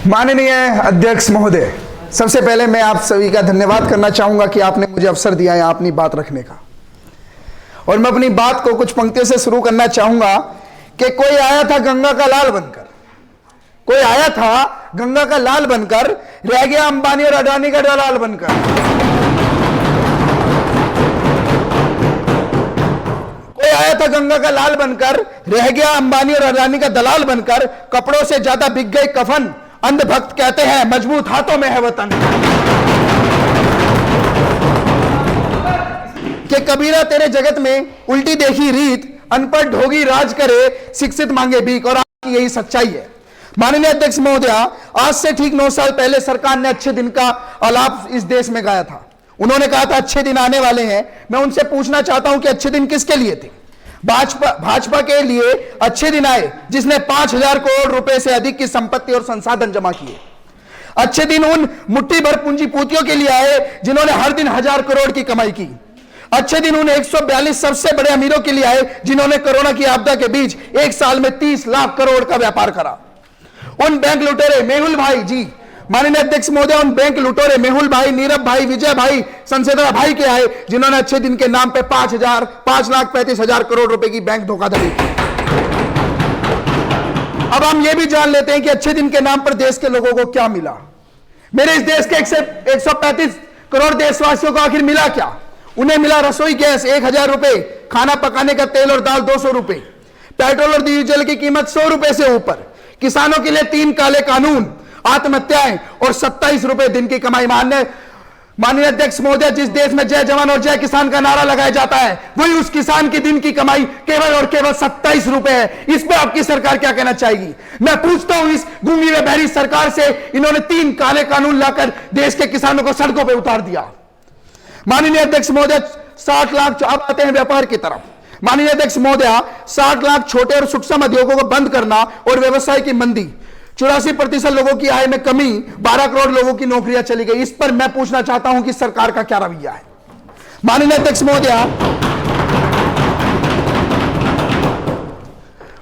माननीय अध्यक्ष महोदय, सबसे पहले मैं आप सभी का धन्यवाद करना चाहूंगा कि आपने मुझे अवसर दिया है अपनी बात रखने का। और मैं अपनी बात को कुछ पंक्तियों से शुरू करना चाहूंगा कि कोई आया था गंगा का लाल बनकर, कोई आया था गंगा का लाल बनकर, रह गया अंबानी और अडानी का दलाल बनकर। कोई आया था गंगा का लाल बनकर, रह गया अंबानी और अडानी का दलाल बनकर। कपड़ों से ज्यादा बिक गई कफन, अंधभक्त कहते हैं मजबूत हाथों में है वतन। कि कबीरा तेरे जगत में उल्टी देखी रीत, अनपढ़ ढोगी राज करे, शिक्षित मांगे भीख। और आपकी यही सच्चाई है। माननीय अध्यक्ष महोदय, आज से ठीक 9 साल पहले सरकार ने अच्छे दिन का आलाप इस देश में गाया था। उन्होंने कहा था अच्छे दिन आने वाले हैं। मैं उनसे पूछना चाहता हूं कि अच्छे दिन किसके लिए थे? भाजपा के लिए अच्छे दिन आए जिसने 5,000 करोड़ रुपए से अधिक की संपत्ति और संसाधन जमा किए। अच्छे दिन उन मुट्ठी भर पूंजीपतियों के लिए आए जिन्होंने हर दिन 1,000 करोड़ की कमाई की। अच्छे दिन उन 142 सबसे बड़े अमीरों के लिए आए जिन्होंने कोरोना की आपदा के बीच एक साल में 30 लाख करोड़ का व्यापार करा। उन बैंक लुटेरे मेहुल भाई जी, माननीय अध्यक्ष महोदय, उन बैंक लुटेरे मेहुल भाई, नीरव भाई, विजय भाई, संसेदा भाई के आए जिन्होंने अच्छे दिन के नाम पे 5,35,000 करोड़ रुपए की बैंक धोखाधड़ी की। अब हम ये भी जान लेते हैं कि अच्छे दिन के नाम पर देश के लोगों को क्या मिला। मेरे इस देश के 135 करोड़ देशवासियों को आखिर मिला क्या? उन्हें मिला रसोई गैस 1,000 रुपए, खाना पकाने का तेल और दाल 200 रुपए, पेट्रोल और डीजल की कीमत 100 रुपए से ऊपर, किसानों के लिए 3 काले कानून, आत्महत्याएं और 27 रुपए दिन की कमाई। माननीय अध्यक्ष महोदय, जिस देश में जय जवान और जय किसान का नारा लगाया जाता है, वही उस किसान की दिन की कमाई केवल और केवल 27 रुपए है। इस पर आपकी सरकार क्या कहना चाहेगी? मैं पूछता हूं इस गूंगी व बहरी सरकार से, इन्होंने 3 काले कानून लाकर देश के किसानों को सड़कों पर उतार दिया। माननीय अध्यक्ष महोदय, 60 लाख, अब आते हैं व्यापार की तरफ। माननीय अध्यक्ष महोदय, 60 लाख छोटे और सूक्ष्म उद्योगों को बंद करना और व्यवसाय की मंदी, 84% लोगों की आय में कमी, 12 करोड़ लोगों की नौकरियां चली गई। इस पर मैं पूछना चाहता हूं कि सरकार का क्या रवैया है? माननीय अध्यक्ष महोदय,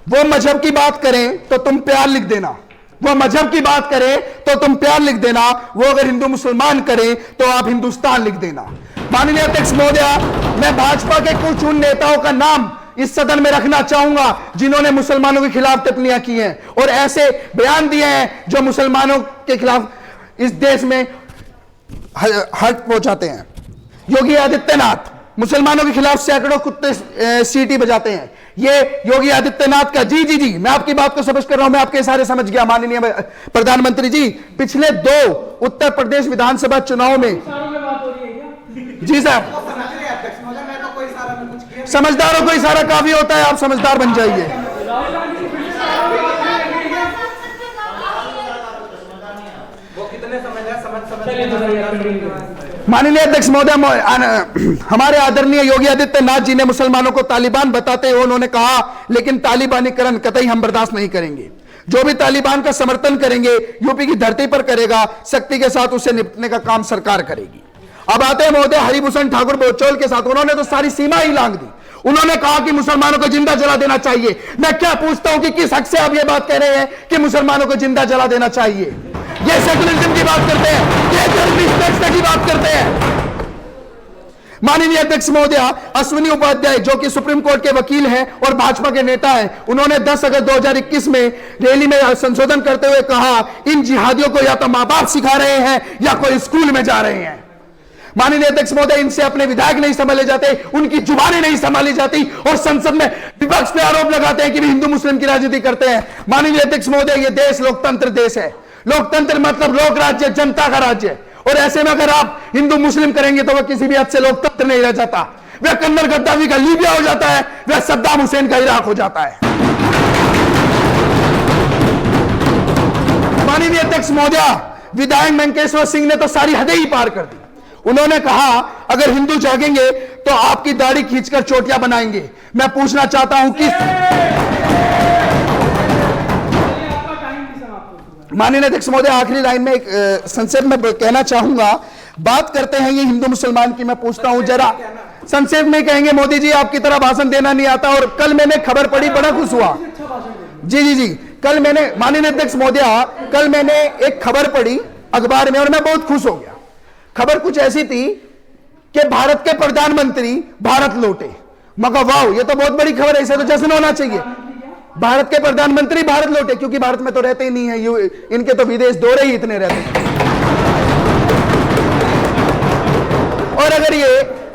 वो मजहब की बात करें तो तुम प्यार लिख देना, वो मजहब की बात करें तो तुम प्यार लिख देना, वो अगर हिंदू मुसलमान करें तो आप हिंदुस्तान लिख देना। माननीय अध्यक्ष महोदय, मैं भाजपा के कुछ उन नेताओं का नाम इस सदन में रखना चाहूंगा जिन्होंने मुसलमानों के खिलाफ टिप्पणियां की हैं और ऐसे बयान दिए हैं जो मुसलमानों के खिलाफ इस देश में हर्ट पहुंचाते हैं। योगी आदित्यनाथ मुसलमानों के खिलाफ सैकड़ों कुत्ते सीटी बजाते हैं। ये योगी आदित्यनाथ का जी, मैं आपकी बात को समझ कर रहा हूं, मैं आपके सारे समझ गया। माननीय प्रधानमंत्री जी, पिछले 2 उत्तर प्रदेश विधानसभा चुनाव में, जी साहब, समझदारों को इशारा काफी होता है, आप समझदार बन जाइए। माननीय अध्यक्ष महोदय, हमारे आदरणीय योगी आदित्यनाथ जी ने मुसलमानों को तालिबान बताते हुए उन्होंने कहा, लेकिन तालिबानीकरण कतई हम बर्दाश्त नहीं करेंगे। जो भी तालिबान का समर्थन करेंगे यूपी की धरती पर करेगा, सख्ती के साथ उससे निपटने का काम सरकार करेगी। अब आते हैं महोदय हरिभूषण ठाकुर बोचौल के साथ। उन्होंने तो सारी सीमा ही लांघ दी। उन्होंने कहा कि मुसलमानों को जिंदा जला देना चाहिए। मैं क्या पूछता हूं कि किस हक से आप ये बात कह रहे हैं कि मुसलमानों को जिंदा जला देना चाहिए? ये सेकुलरिज्म की बात करते हैं, ये धर्मनिरपेक्षता की बात करते हैं। माननीय अध्यक्ष महोदय, अश्विनी उपाध्याय जो कि सुप्रीम कोर्ट के वकील हैं और भाजपा के नेता हैं, उन्होंने 10 अगस्त 2021 में रैली में संशोधन करते हुए कहा, इन जिहादियों को या तो मां बाप सिखा रहे हैं या कोई स्कूल में जा रहे हैं। माननीय अध्यक्ष महोदय, इनसे अपने विधायक नहीं संभाले जाते, उनकी जुबानें नहीं संभाली जाती और संसद में विपक्ष पे आरोप लगाते हैं कि भी हिंदू मुस्लिम की राजनीति करते हैं। माननीय अध्यक्ष महोदय, ये देश लोकतंत्र देश है। लोकतंत्र मतलब लोक राज्य, जनता का राज्य। और ऐसे में अगर आप हिंदू मुस्लिम करेंगे तो वह किसी भी हद से लोकतंत्र नहीं रह जाता। वह कन्नर गद्दाफी का लीबिया हो जाता है, वह सद्दाम हुसैन का इराक हो जाता है। माननीय अध्यक्ष महोदय, विधायक मंकेश्वर सिंह ने तो सारी हदें ही पार कर दी। उन्होंने कहा, अगर हिंदू जागेंगे तो आपकी दाढ़ी खींचकर चोटियां बनाएंगे। मैं पूछना चाहता हूं कि माननीय अध्यक्ष महोदय, आखिरी लाइन में एक संक्षेप में कहना चाहूंगा। बात करते हैं ये हिंदू मुसलमान की, मैं पूछता हूं जरा संक्षेप में कहेंगे। मोदी जी, आपकी तरह भाषण देना नहीं आता। और कल मैंने खबर पढ़ी, बड़ा खुश हुआ। जी, कल मैंने माननीय अध्यक्ष महोदया, कल मैंने एक खबर पढ़ी अखबार में और मैं बहुत खुश हो गया। खबर कुछ ऐसी थी कि भारत के प्रधानमंत्री भारत लौटे। मगर वाह, ये तो बहुत बड़ी खबर है, इसे तो जश्न होना चाहिए। भारत के प्रधानमंत्री भारत लौटे, क्योंकि भारत में तो रहते ही नहीं है, इनके तो विदेश दौरे ही इतने रहते हैं। और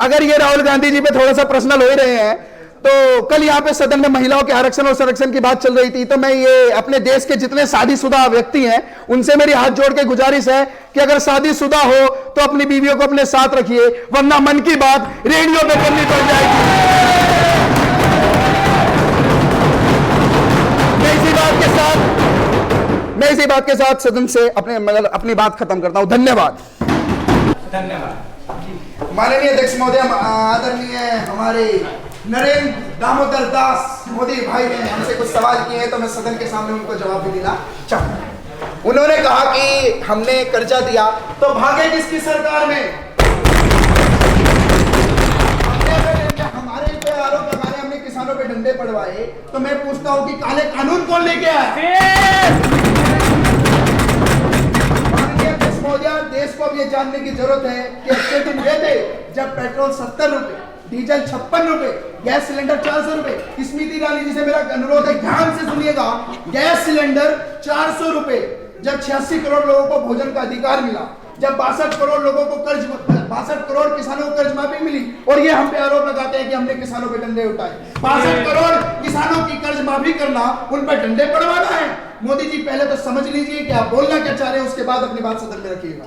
अगर ये राहुल गांधी जी पे थोड़ा सा पर्सनल हो ही रहे हैं, तो कल यहाँ पे सदन में महिलाओं के आरक्षण और संरक्षण की बात चल रही थी, तो मैं ये अपने देश के जितने शादीशुदा व्यक्ति हैं उनसे मेरी हाथ जोड़ के गुजारिश है कि अगर शादीशुदा हो तो अपनी बीवियों को अपने साथ रखिए, वरना मन की बात रेडियो पे करनी पड़ जाएगी। मैं इसी बात के साथ सदन से अपनी बात खत्म करता हूं। धन्यवाद। माननीय अध्यक्ष महोदय, आदरणीय हमारे नरेंद्र दामोदर दास मोदी भाई ने हमसे कुछ सवाल किए हैं, तो मैं सदन के सामने उनको जवाब भी देना चाहूंगा। उन्होंने कहा कि हमने कर्जा दिया तो भागे किसकी सरकार में, हमारे पे आरोप लगाए, हमने किसानों पे डंडे पड़वाए, तो मैं पूछता हूं कि काले कानून कौन लेके आया? देश को अब ये जानने की जरूरत है कि अच्छे दिन वे थे जब पेट्रोल 70 रुपए, डीजल 56 रुपए, गैस सिलेंडर 400 रुपए। स्मृति ईरानी जी से मेरा अनुरोध है, ध्यान से सुनिएगा, गैस सिलेंडर 400 रुपए, जब 86 करोड़ लोगों को भोजन का अधिकार मिला, जब 62 करोड़ लोगों को 62 करोड़ किसानों को कर्ज माफी मिली, और ये हम पे आरोप लगाते हैं कि हमने किसानों पे डंडे उठाए। 62 करोड़ किसानों की कर्ज माफी करना, उन पर डंडे पड़वाना है। मोदी जी, पहले तो समझ लीजिए कि आप बोलना क्या चाह रहे हैं, उसके बाद अपनी बात सदन में रखिएगा।